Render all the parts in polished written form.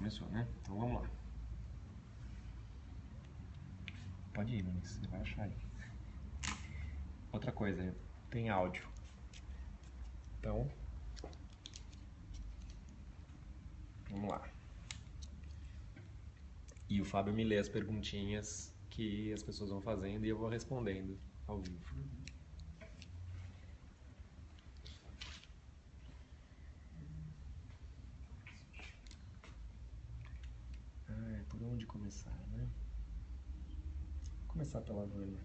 começou, né? Então vamos lá. Pode ir, Manix, você vai achar aí. Outra coisa, tem áudio. Então, vamos lá. E o Fábio me lê as perguntinhas que as pessoas vão fazendo e eu vou respondendo ao vivo. Por onde começar, né? Vou começar pela Vânia.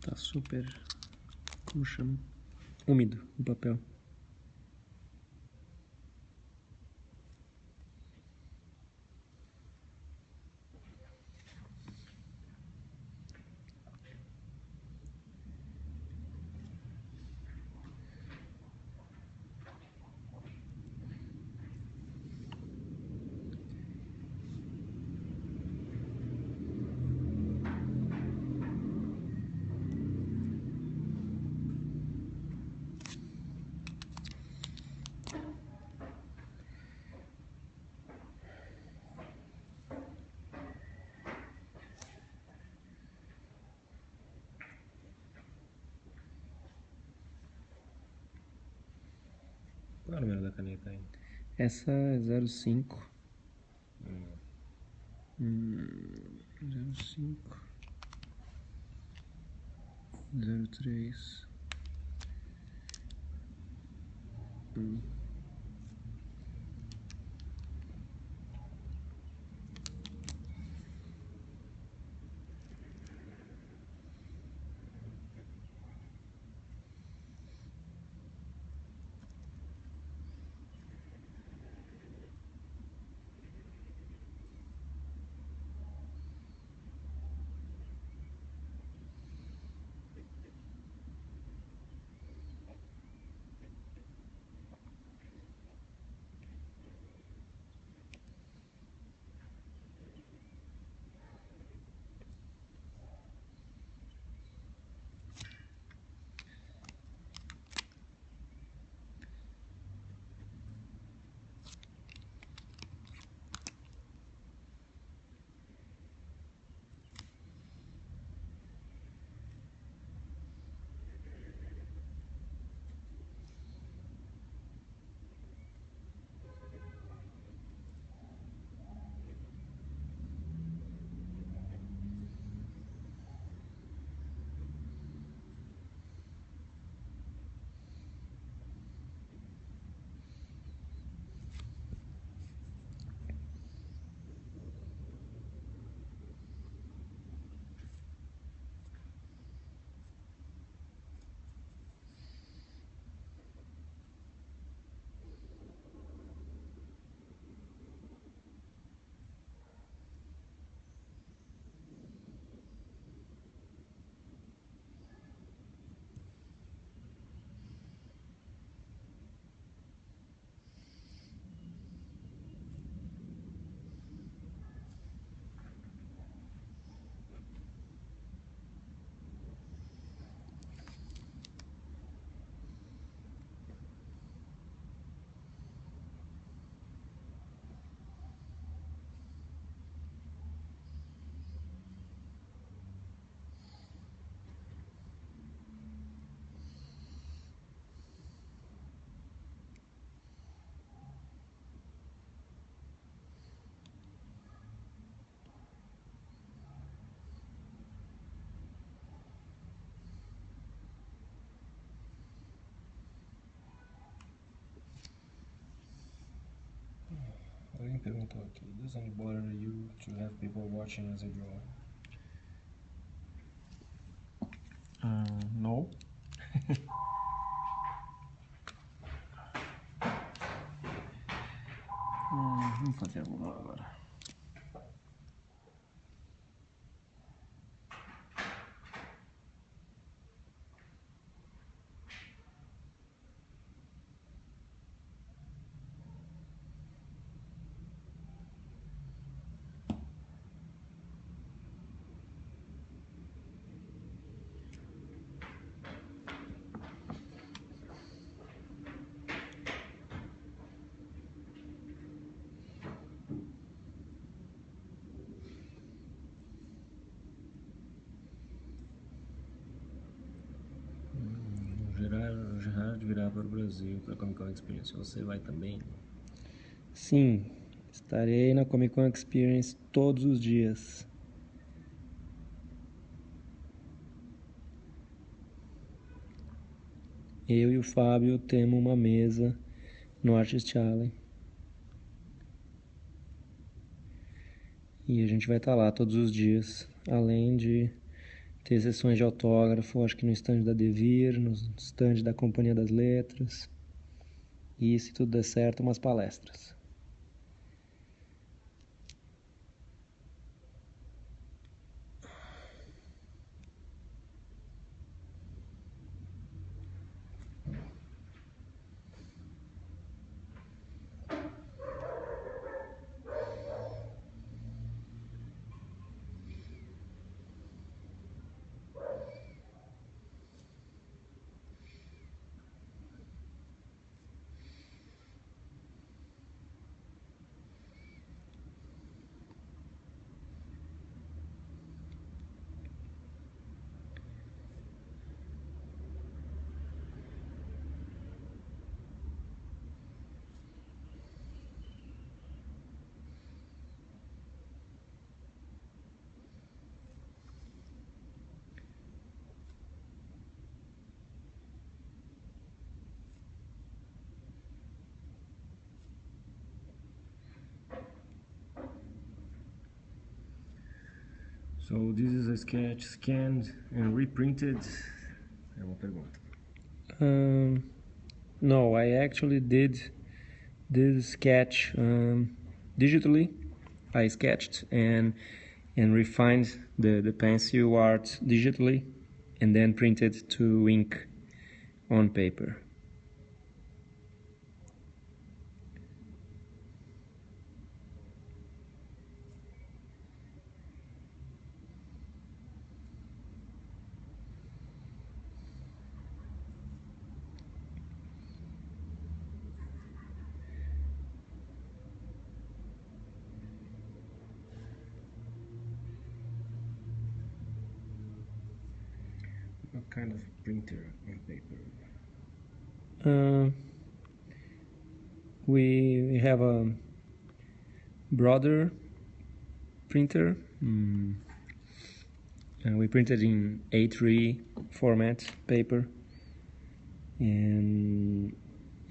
Tá super, como chama? Úmido o papel. Qual é o número da caneta aí? Essa é 05. 05. 03. me perguntou aqui, does it bother you to have people watching as I draw? No. Vamos fazer uma agora. O Gerard virá para o Brasil para a Comic Con Experience. Você vai também? Sim, estarei na Comic Con Experience todos os dias. Eu e o Fábio temos uma mesa no Artist Alley. E a gente vai estar lá todos os dias, além de ter sessões de autógrafo, acho que no stand da Devir, no stand da Companhia das Letras. E, se tudo der certo, umas palestras. So this is a sketch scanned and reprinted. É uma pergunta. No, I actually did this sketch digitally. I sketched and refined the pencil art digitally and then printed to ink on paper. What kind of printer on paper? We have a Brother printer. And we printed in A3 format paper. And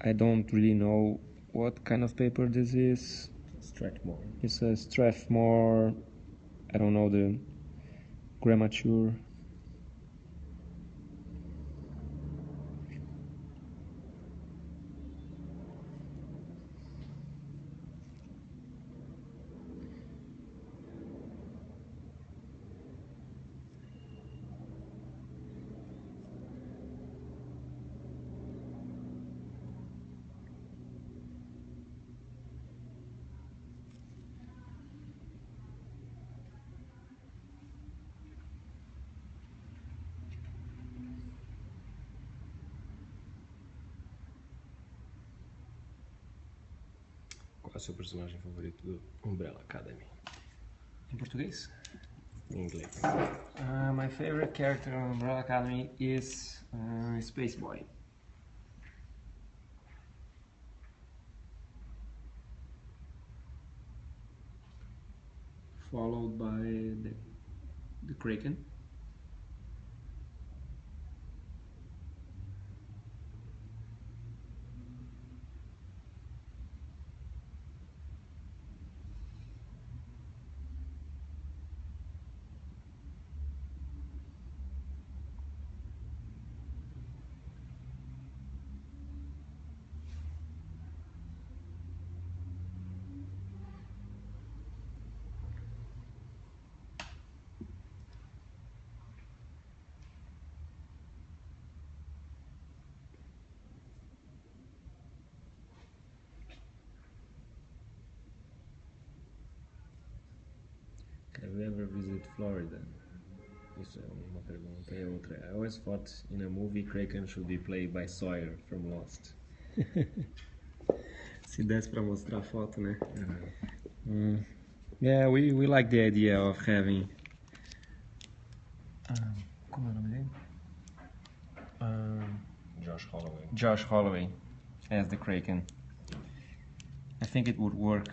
I don't really know what kind of paper this is. Strathmore. It's a Strathmore, I don't know the grammature. Qual é o seu personagem favorito do Umbrella Academy? Em português? Em inglês. My favorite character on Umbrella Academy is Space Boy. Followed by the Kraken. ever visit Florida? Isso é uma pergunta. E outra, I always thought in a movie Kraken should be played by Sawyer from Lost. Se desse pra mostrar a foto, né? Yeah, we like the idea of having... como é o nome dele? Josh Holloway. Josh Holloway as the Kraken. I think it would work.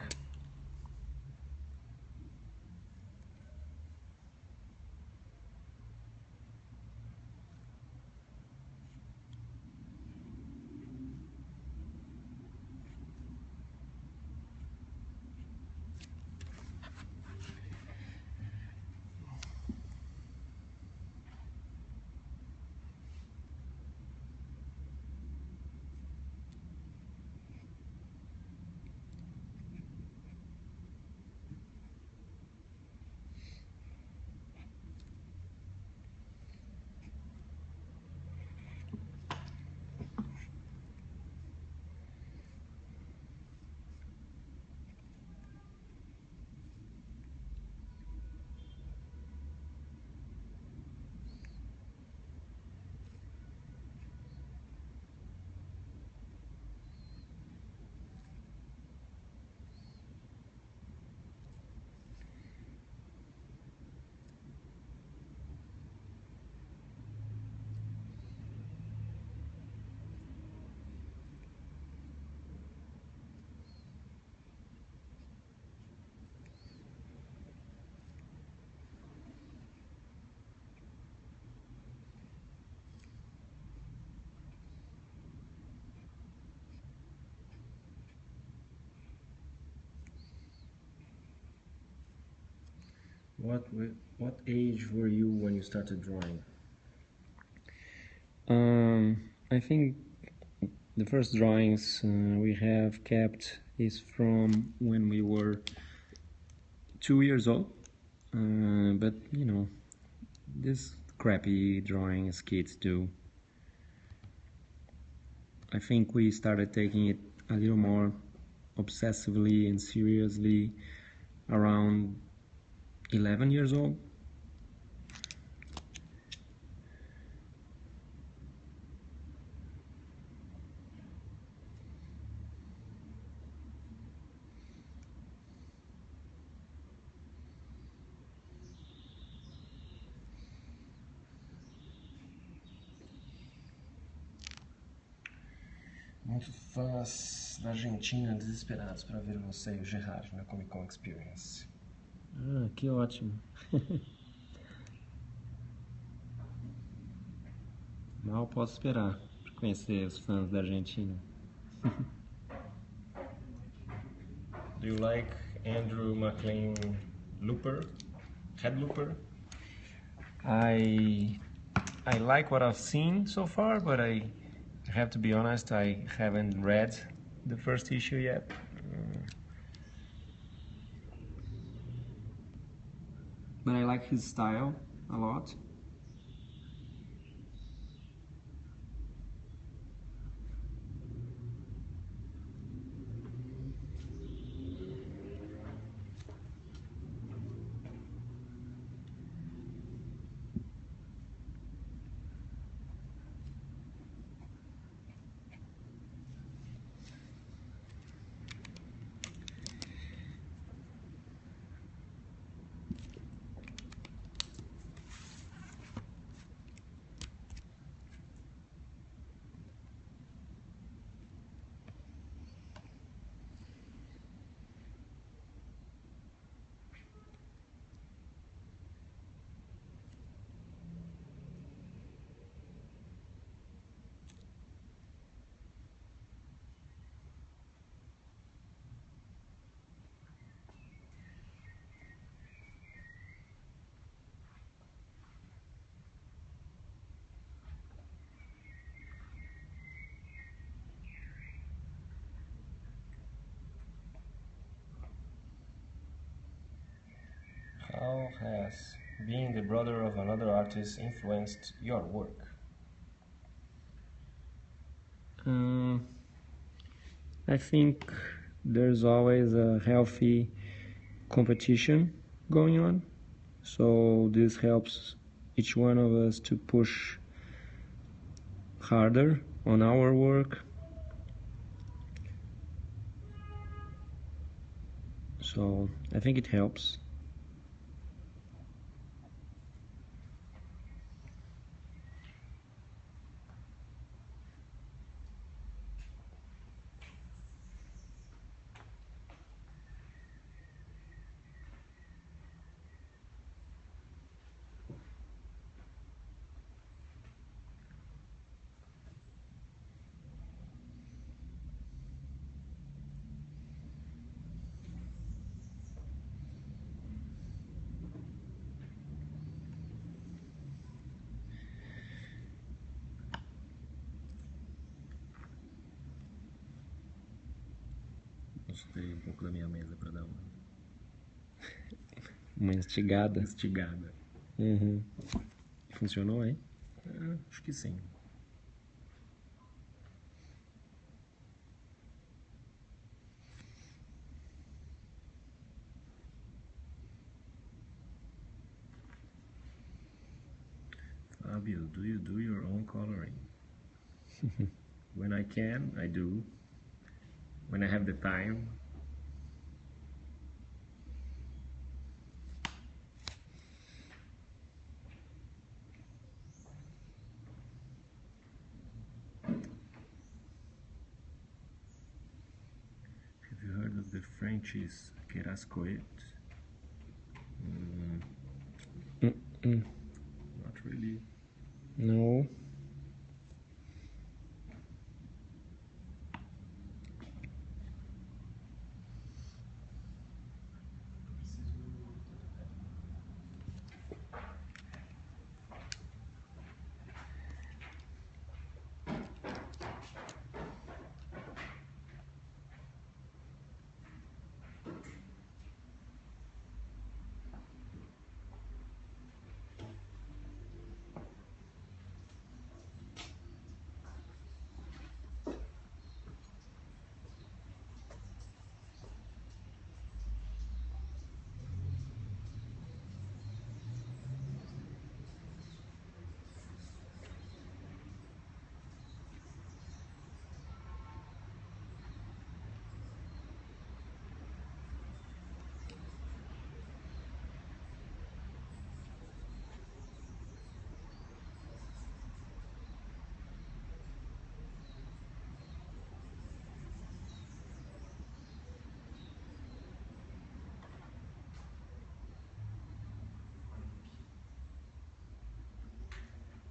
What age were you when you started drawing? I think the first drawings we have kept is from when we were 2 years old. But you know, this crappy drawings kids do. I think we started taking it a little more obsessively and seriously around 11 years old. Muitos fãs da Argentina desesperados para ver você e o Gerard na Comic Con Experience. Ah, que ótimo. Mal posso esperar para conhecer os fãs da Argentina. Do you like Andrew McLean Looper? Head Looper? I like what I've seen so far, but I have to be honest, I haven't read the first issue yet. But I like his style a lot. How has being the brother of another artist influenced your work? I think there's always a healthy competition going on. So this helps each one of us to push harder on our work. So I think it helps. Mostrei um pouco da minha mesa para dar Uma instigada. instigada. Uhum. Funcionou, hein? Acho que sim. Fábio, do you do your own coloring? When I can, I do. When I have the time. Have you heard of the French's Kerascoët? Not really. No.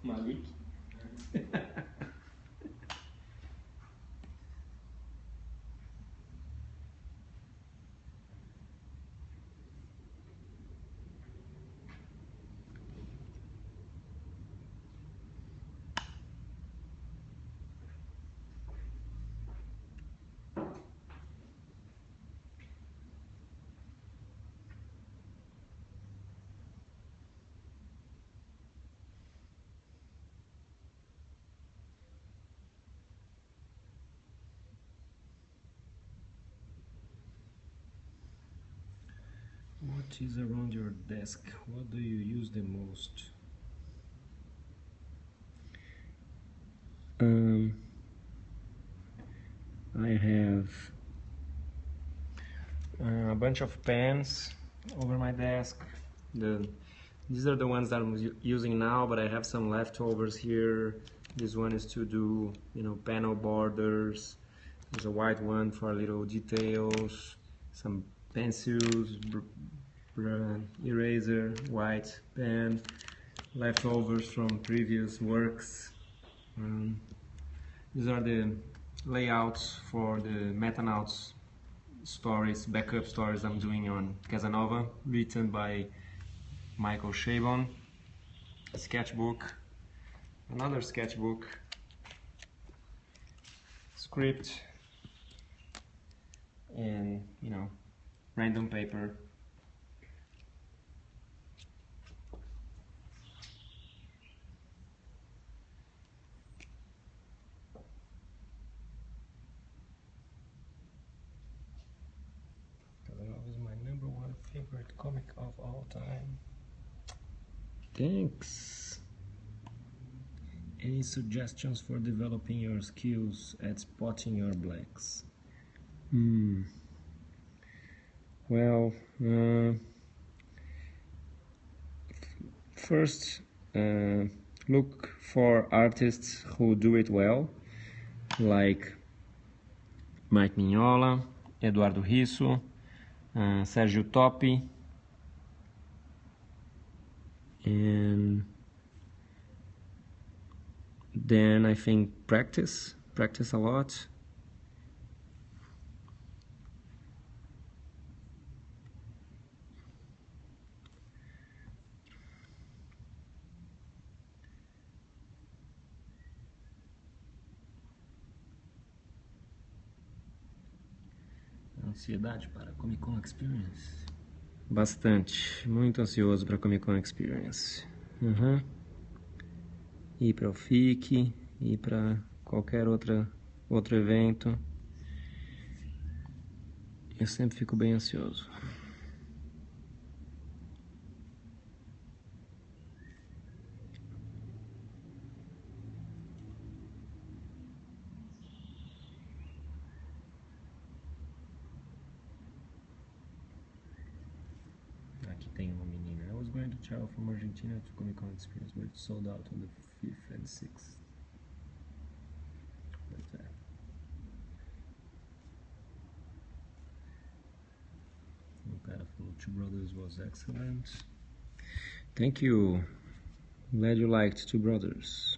Malik? What is around your desk? What do you use the most? I have a bunch of pens over my desk. These are the ones that I'm using now, but I have some leftovers here. This one is to do, panel borders. There's a white one for little details. Some pencils, eraser, white pen, leftovers from previous works. These are the layouts for the Metanauts stories, backup stories I'm doing on Casanova, written by Michael Chabon. A sketchbook, another sketchbook, script, and random paper. Casanova is my #1 favorite comic of all time. Thanks. Any suggestions for developing your skills at spotting your blacks? Well, first, look for artists who do it well, like Mike Mignola, Eduardo Risso, Sergio Topi, and then I think practice a lot. Ansiedade para Comic Con Experience? Bastante, muito ansioso para Comic Con Experience. Ir para o FIC, ir para qualquer outro evento. Eu sempre fico bem ansioso. Aqui tem uma menina. I was going to travel from Argentina to Comic Con Experience, but it sold out on the 5th and 6th. But, o cara falou Two Brothers was excellent. Thank you. Glad you liked Two Brothers.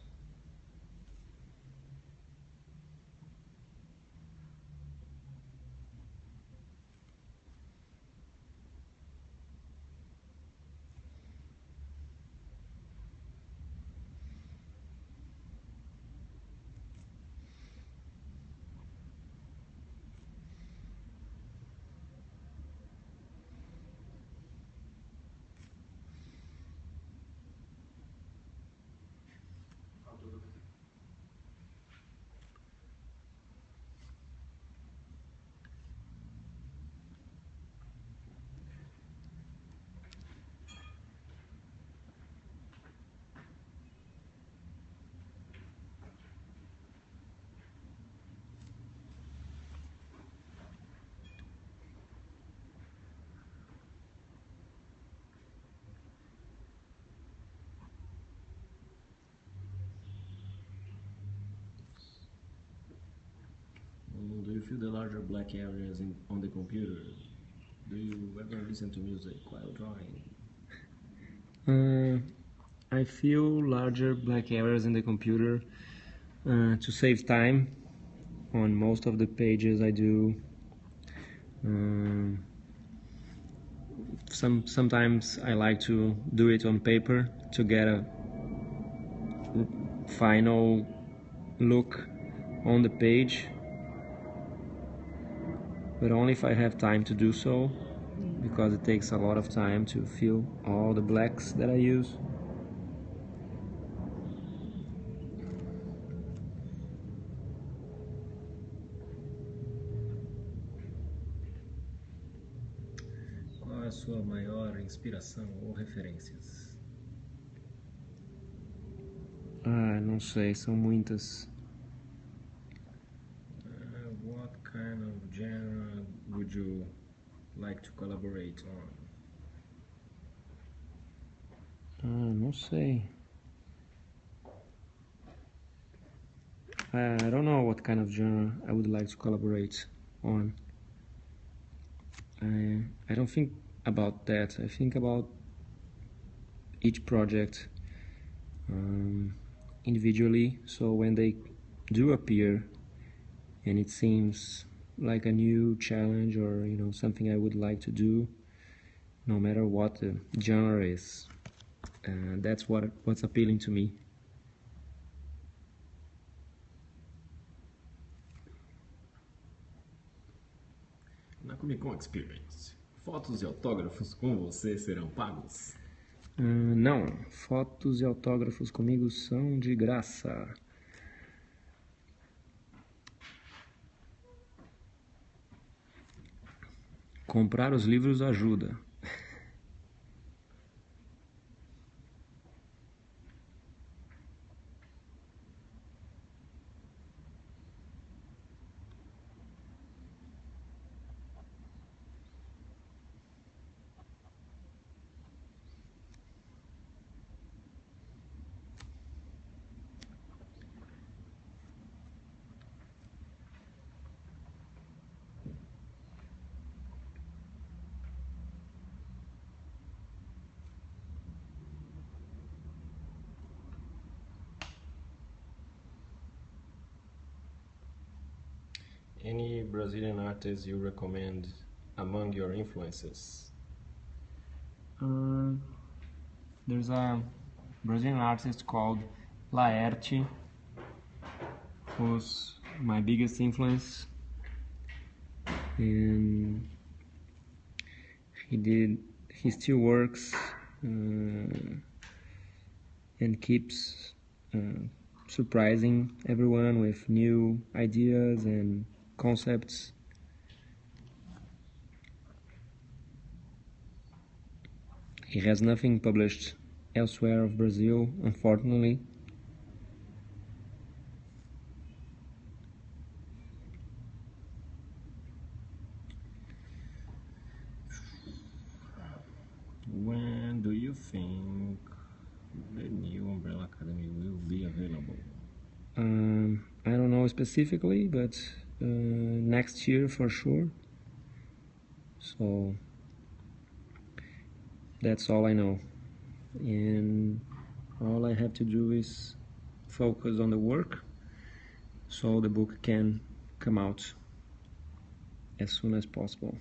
Do you feel the larger black areas on the computer? Do you ever listen to music while drawing? I feel larger black areas in the computer to save time. On most of the pages I do. Sometimes I like to do it on paper to get a final look on the page, but only if I have time to do so, because it takes a lot of time to fill all the blacks that I use. Qual é a sua maior inspiração ou referências? Não sei, são muitas. What kind of genre would you like to collaborate on? Não sei. I don't know what kind of genre I would like to collaborate on. I don't think about that. I think about each project individually, so when they do appear and it seems like a new challenge or something I would like to do, no matter what the genre is, that's what's appealing to me. Na Comic Con Experience, fotos e autógrafos com você serão pagos? Não, fotos e autógrafos comigo são de graça. Comprar os livros ajuda. Any Brazilian artist you recommend among your influences? There's a Brazilian artist called Laerte, who's my biggest influence, and he still works and keeps surprising everyone with new ideas and concepts. He has nothing published elsewhere of Brazil, unfortunately. When do you think the new Umbrella Academy will be available? I don't know specifically, but next year for sure. So that's all I know. And all I have to do is focus on the work so the book can come out as soon as possible.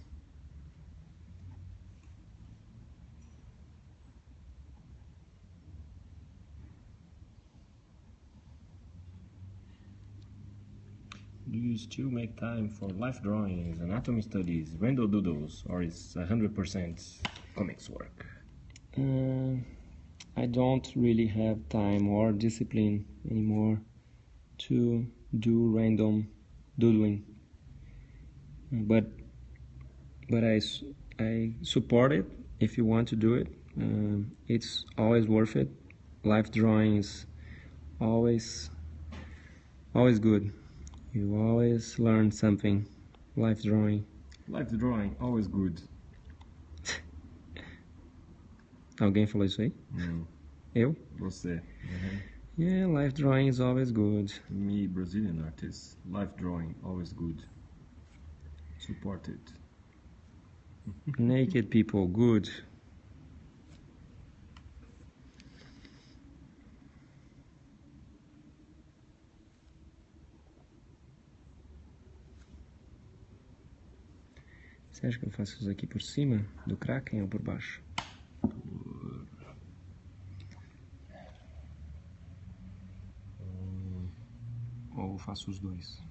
Do you still make time for life drawings, anatomy studies, random doodles, or is 100% comics work? I don't really have time or discipline anymore to do random doodling, but I support it if you want to do it. It's always worth it. Life drawing is always good. You always learn something. Life drawing. Life drawing, always good. Alguém falou isso aí? Não, Eu? você. Yeah, life drawing is always good. Me, Brazilian artist. Life drawing, always good. Support it. Naked people, good. Você acha que eu faço isso aqui por cima do Kraken ou por baixo? Ou faço os dois?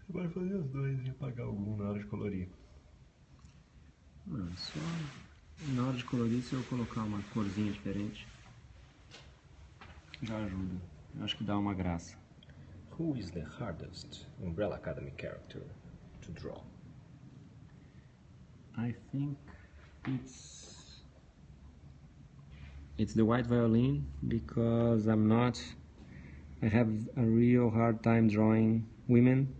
Vai fazer os dois e apagar algum na hora de colorir. Não, só na hora de colorir, se eu colocar uma corzinha diferente, já ajuda. Eu acho que dá uma graça. Who is the hardest Umbrella Academy character to draw? I think it's the white violin, because I have a real hard time drawing women,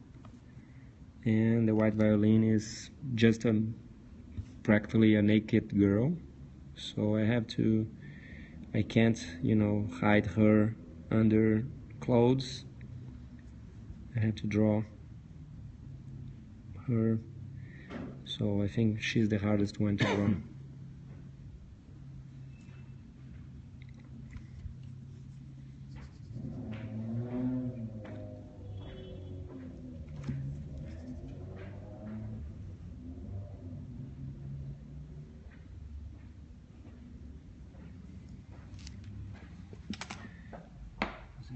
and the white violin is just practically a naked girl, so I can't, hide her under clothes. I have to draw her, so I think she's the hardest one to draw.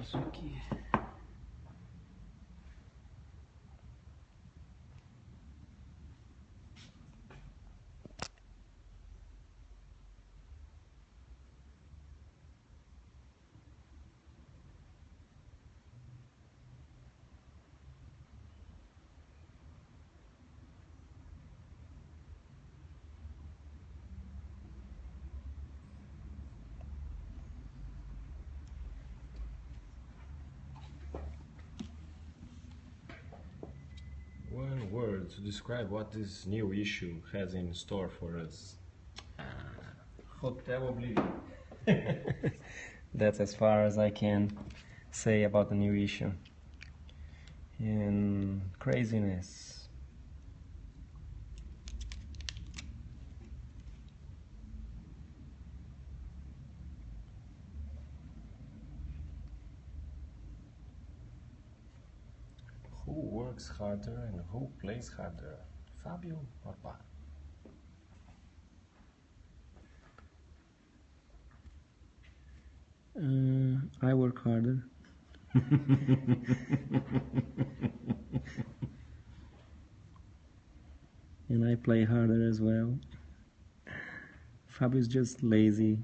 Isso aqui. One word to describe what this new issue has in store for us. Hotel Oblivion. That's as far as I can say about the new issue. And craziness. works harder and who plays harder, Fabio or Pa? I work harder. And I play harder as well. Fabio's just lazy.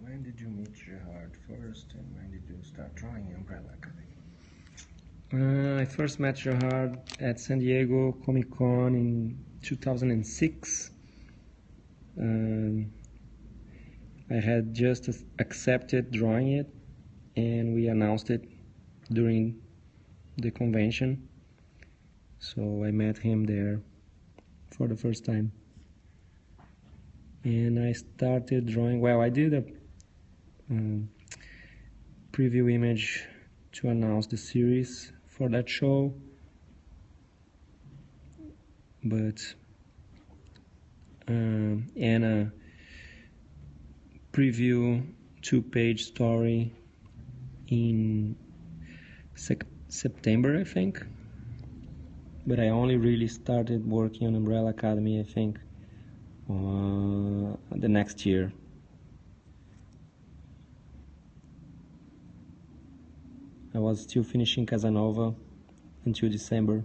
When did you meet Gerard first, and when did you start drawing Umbrella Academy? I first met Gerard at San Diego Comic Con in 2006. I had just accepted drawing it, and we announced it during the convention. So I met him there for the first time. And I started drawing. Well, I did a preview image to announce the series for that show, but and a preview 2-page story in September, I think. But I only really started working on Umbrella Academy, I think, the next year. I was still finishing Casanova until December.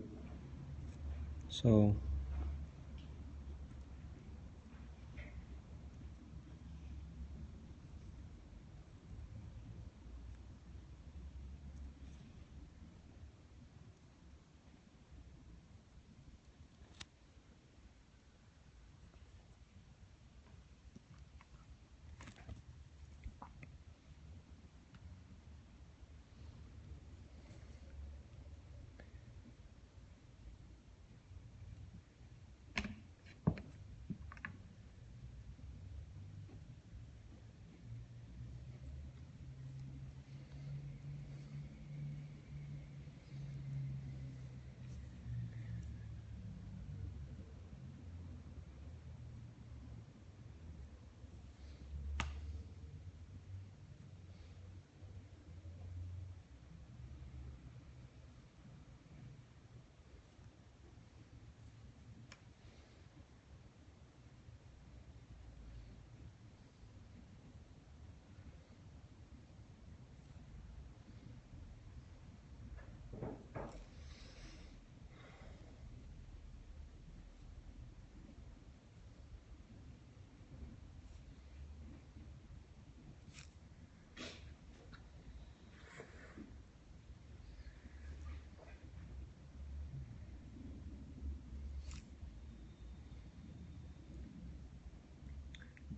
So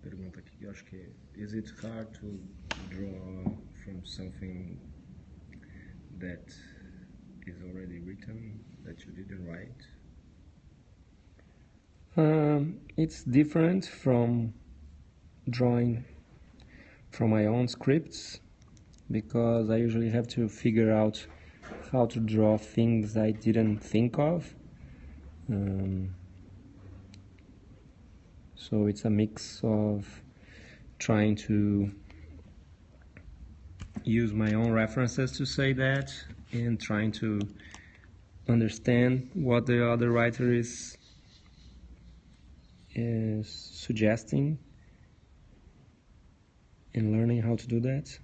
Pergunta aqui que eu acho que é: Is it hard to draw from something that is already written, that you didn't write? it's different from drawing from my own scripts, because I usually have to figure out how to draw things I didn't think of. So it's a mix of trying to use my own references to say that, and trying to understand what the other writer is suggesting, and learning how to do that.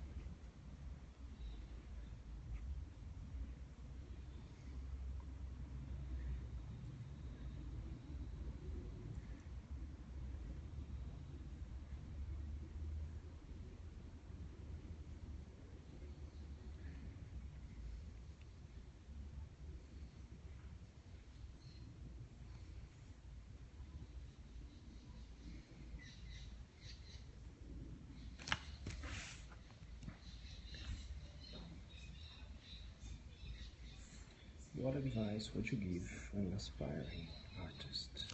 What advice would you give an aspiring artist?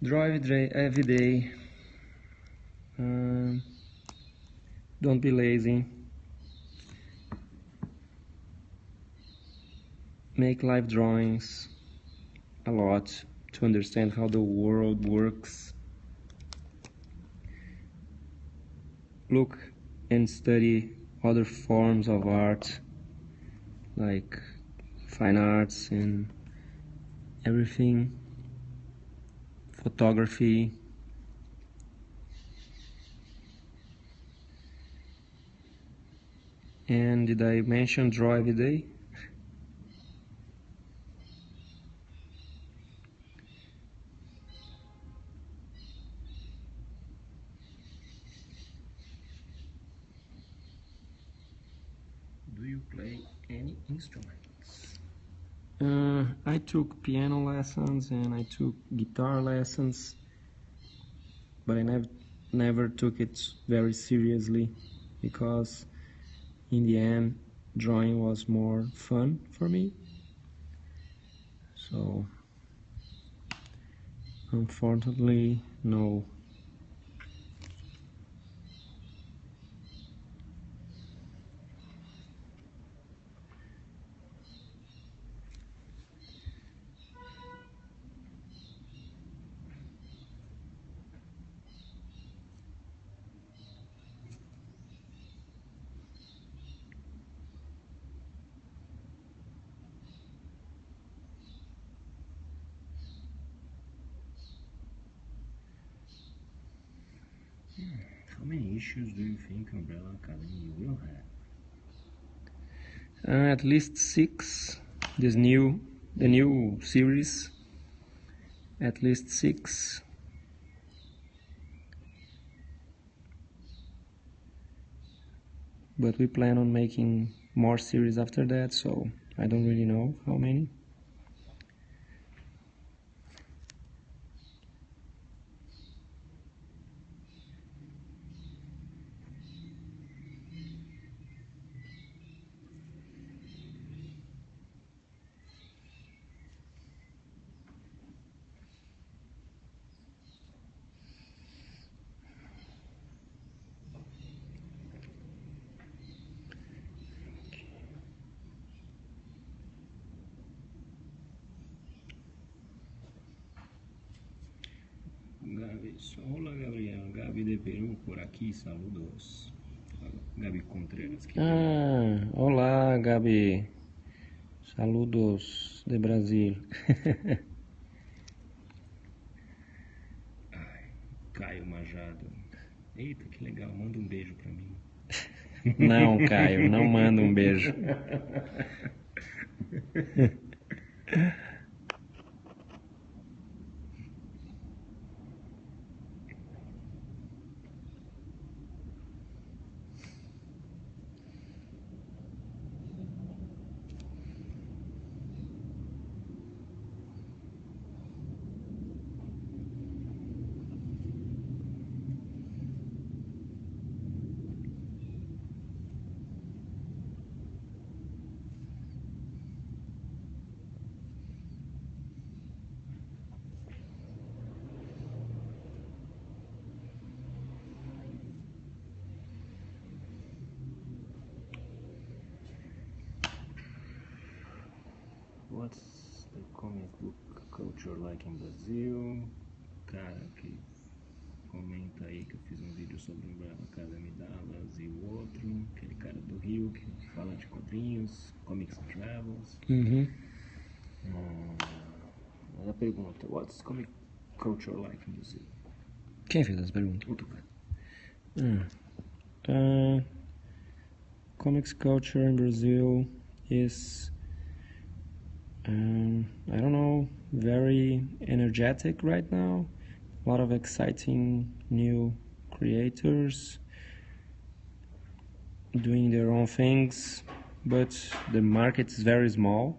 Draw every day. Don't be lazy. Make live drawings a lot to understand how the world works. Look and study other forms of art, like fine arts and everything, photography. And did I mention draw every day? Do you play any instruments? I took piano lessons and I took guitar lessons, but I never took it very seriously because in the end drawing was more fun for me. So unfortunately, no. How many issues do you think Umbrella Academy will have? At least 6. The new series. At least 6. But we plan on making more series after that, so I don't really know how many. Gabi, hola Gabriel, Gabi de Perú por aquí, saludos. Gabi Contreras. Olá, Gabi. Saludos de Brasil. Ai, Caio Majado. Eita, que legal, manda um beijo pra mim. Não, Caio, não manda um beijo. What's the comic book culture like in Brazil? Cara que comenta aí que eu fiz um vídeo sobre Umbrella Academy Dallas e o outro, aquele cara do Rio que fala de quadrinhos, comics and travels. Uhum. Mas a pergunta, what's comic culture like in Brazil? Quem fez essa pergunta? O Tucano. Comics culture in Brazil is, I don't know, very energetic right now. A lot of exciting new creators doing their own things, but the market is very small.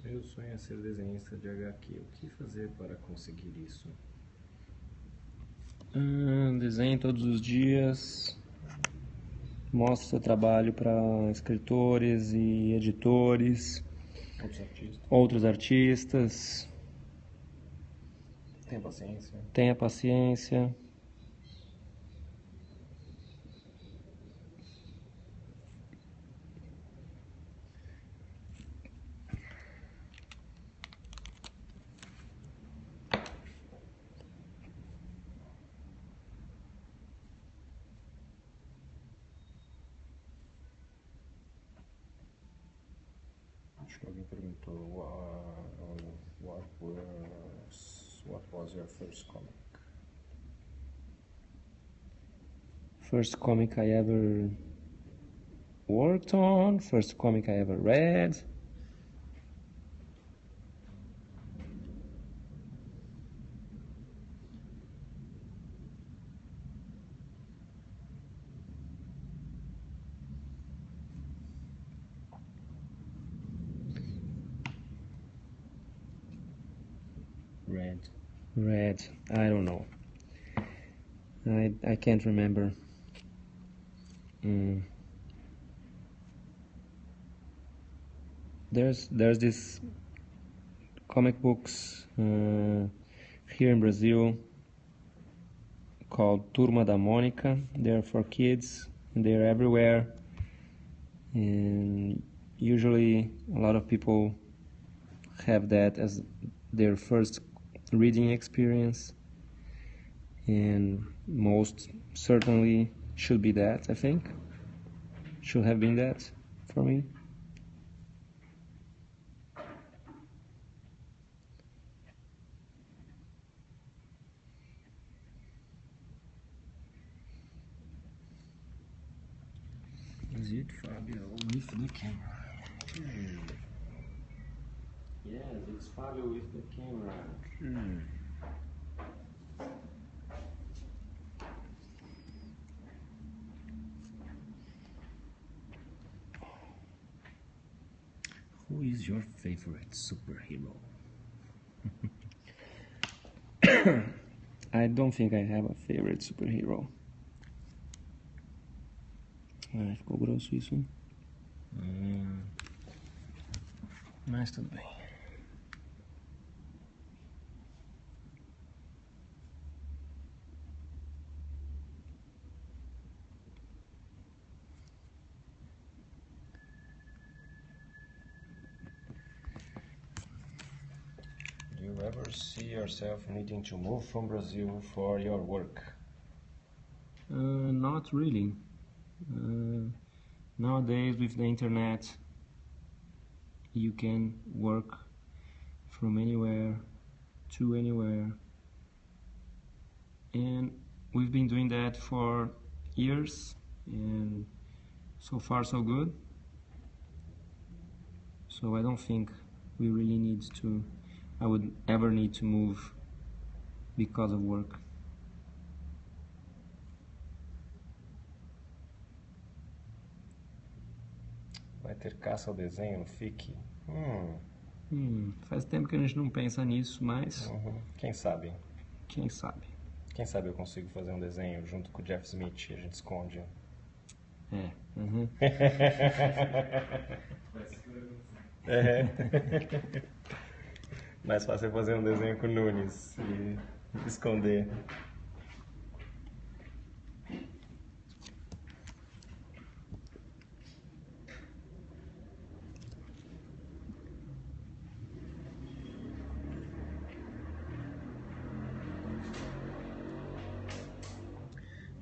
Meu sonho é ser desenhista de HQ. O que fazer para conseguir isso? Desenhe todos os dias. Mostre seu trabalho para escritores e editores, outros artistas. Tenha paciência. Tenha paciência. Acho que alguém perguntou what was your first comic? First comic I ever worked on, first comic I ever read. Read, I don't know. I can't remember. There's this comic books here in Brazil called Turma da Mônica. They're for kids and they're everywhere, and usually a lot of people have that as their first reading experience, and most certainly should be that, I think. Should have been that for me. Is it Fabio with the camera? Yes, it's Fabio with the camera. Who is your favorite superhero? I don't think I have a favorite superhero. Ai, ficou grosso isso, hein? Mas tudo bem. Do you ever see yourself needing to move from Brazil for your work? Not really. Nowadays with the internet you can work from anywhere to anywhere, and we've been doing that for years, and so far so good. So I don't think we really need to, I would ever need to move because of work. Vai ter caça ao desenho no FIC? Faz tempo que a gente não pensa nisso, mas Quem sabe? quem sabe? Quem sabe eu consigo fazer um desenho junto com o Jeff Smith e a gente esconde. Mais fácil é fazer um desenho com o Nunes e esconder.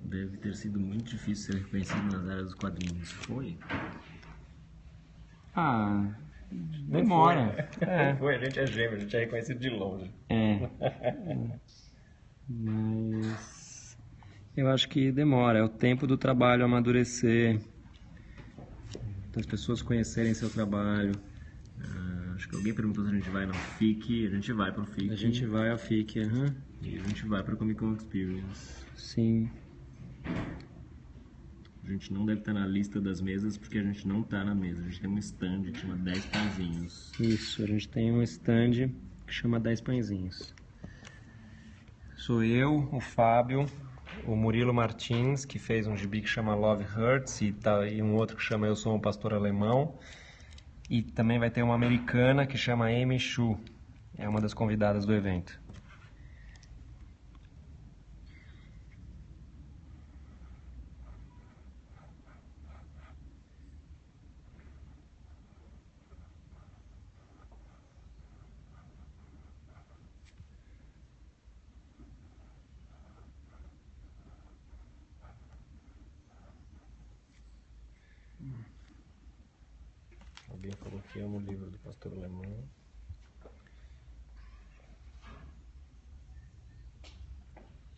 Deve ter sido muito difícil ser reconhecido nas áreas dos quadrinhos. Foi? Demora. Não foi, a gente é gêmeo, a gente é reconhecido de longe. Mas eu acho que demora, é o tempo do trabalho amadurecer, das pessoas conhecerem seu trabalho. Acho que alguém perguntou se a gente vai no FIC, a gente vai pro FIC. A gente vai ao FIC, E a gente vai pro Comic Con Experience. Sim. A gente não deve estar na lista das mesas porque a gente não está na mesa. A gente tem um stand que chama 10 pãezinhos. Isso, a gente tem um stand que chama 10 pãezinhos. Sou eu, o Fábio, o Murilo Martins, que fez um gibi que chama Love Hurts, e um outro que chama Eu Sou um Pastor Alemão. E também vai ter uma americana que chama Amy Shu, é uma das convidadas do evento. Alguém falou que ama o livro do Pastor Alemão.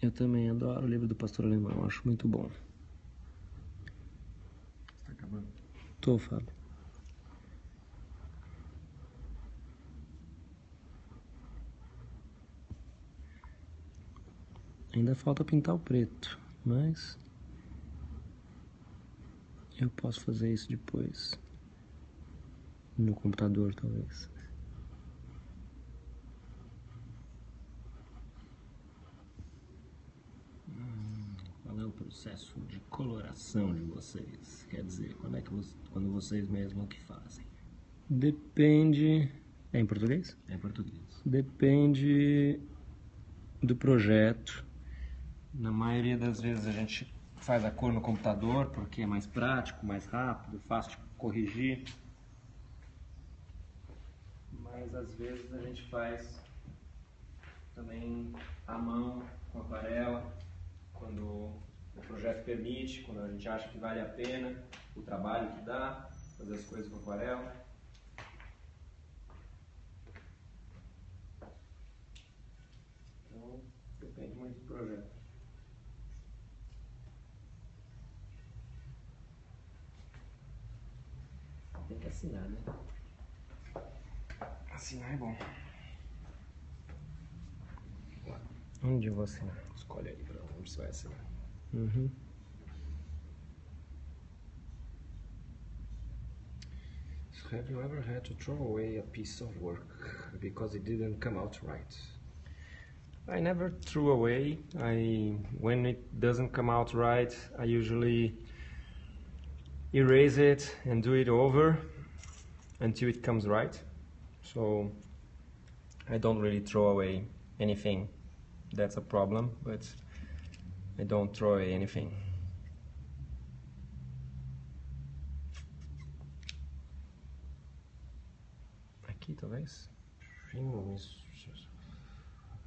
Eu também adoro o livro do Pastor Alemão, acho muito bom. Está acabando? Tô, Fábio. Ainda falta pintar o preto, mas eu posso fazer isso depois. No computador, talvez. Qual é o processo de coloração de vocês? Quer dizer, quando vocês mesmos que fazem? Depende... É em português? É em português. Depende do projeto. Na maioria das vezes a gente faz a cor no computador porque é mais prático, mais rápido, fácil de corrigir. Mas às vezes a gente faz também à mão, com aquarela, quando o projeto permite, quando a gente acha que vale a pena o trabalho que dá, fazer as coisas com aquarela. Então, depende muito do projeto. Tem que assinar, né? Assinar é bom. Onde eu vou assinar? Escolhe aí pra onde você vai assinar. Uhum. So have you ever had to throw away a piece of work because it didn't come out right? I never threw away. When it doesn't come out right, I usually erase it and do it over until it comes right. So I don't really throw away anything. That's a problem, but I don't throw away anything. Aqui, talvez? Filmes.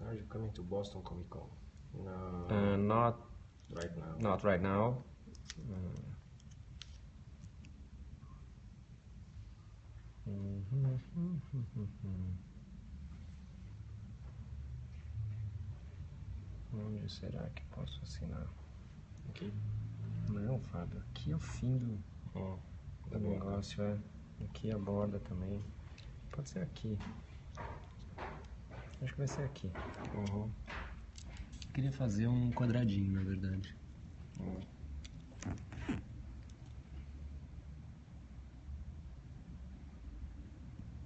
Are you coming to Boston Comic Con? No. Not Right now. Not right now. Onde será que posso assinar? Aqui? Não, Fábio, aqui é o fim do Da borda. negócio, é. Aqui a borda também. Pode ser aqui. Acho que vai ser aqui. Uhum. Eu queria fazer um quadradinho, na verdade.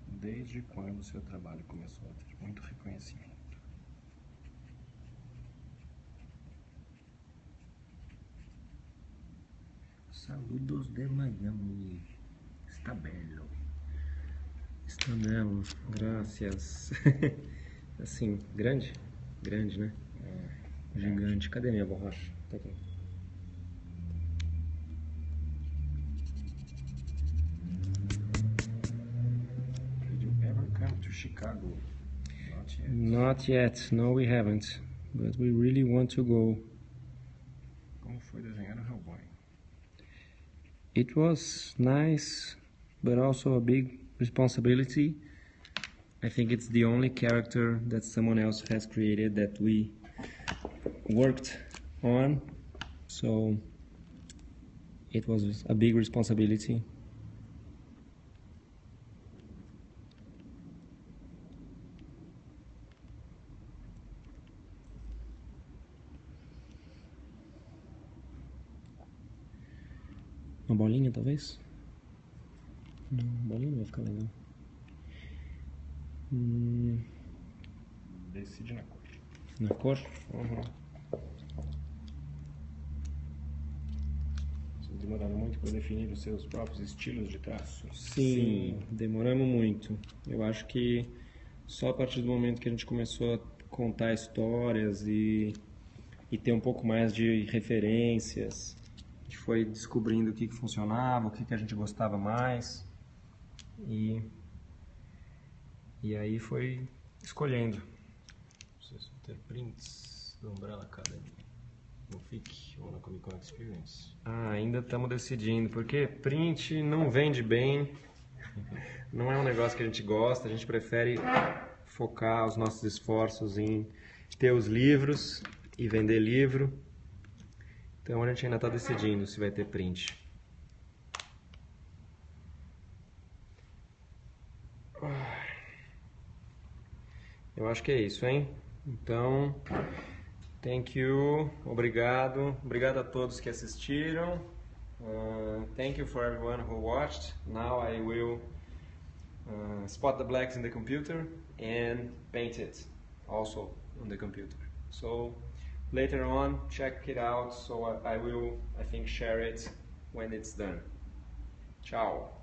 Desde quando seu trabalho começou a ter muito reconhecimento? Saludos de Miami. Está belo. Está belo, graças. Assim, grande? Grande, né? Gigante. Cadê minha borracha? Tá aqui. Did you ever come to Chicago? Not yet. Not yet. No, we haven't. But we really want to go. Como foi desenhar o Hellboy? It was nice, but also a big responsibility. I think it's the only character that someone else has created that we worked on, so it was a big responsibility. Uma bolinha, talvez? Não, bolinha não vai ficar legal. Decide na cor. Na cor? Uhum. Vocês demoraram muito para definir os seus próprios estilos de traço? Sim, demoramos muito. Eu acho que só a partir do momento que a gente começou a contar histórias e ter um pouco mais de referências, a gente foi descobrindo o que funcionava, o que a gente gostava mais e aí foi escolhendo. Vocês vão ter prints do Umbrella Academy no FIC ou na Comic Con Experience? Ainda estamos decidindo, porque print não vende bem, não é um negócio que a gente gosta, a gente prefere focar os nossos esforços em ter os livros e vender livro. Então a gente ainda está decidindo se vai ter print. Eu acho que é isso, hein? Então, thank you, obrigado a todos que assistiram. Thank you for everyone who watched. Now I will spot the blacks in the computer and paint it also on the computer. So later on, check it out. So I will, I think, share it when it's done. Ciao.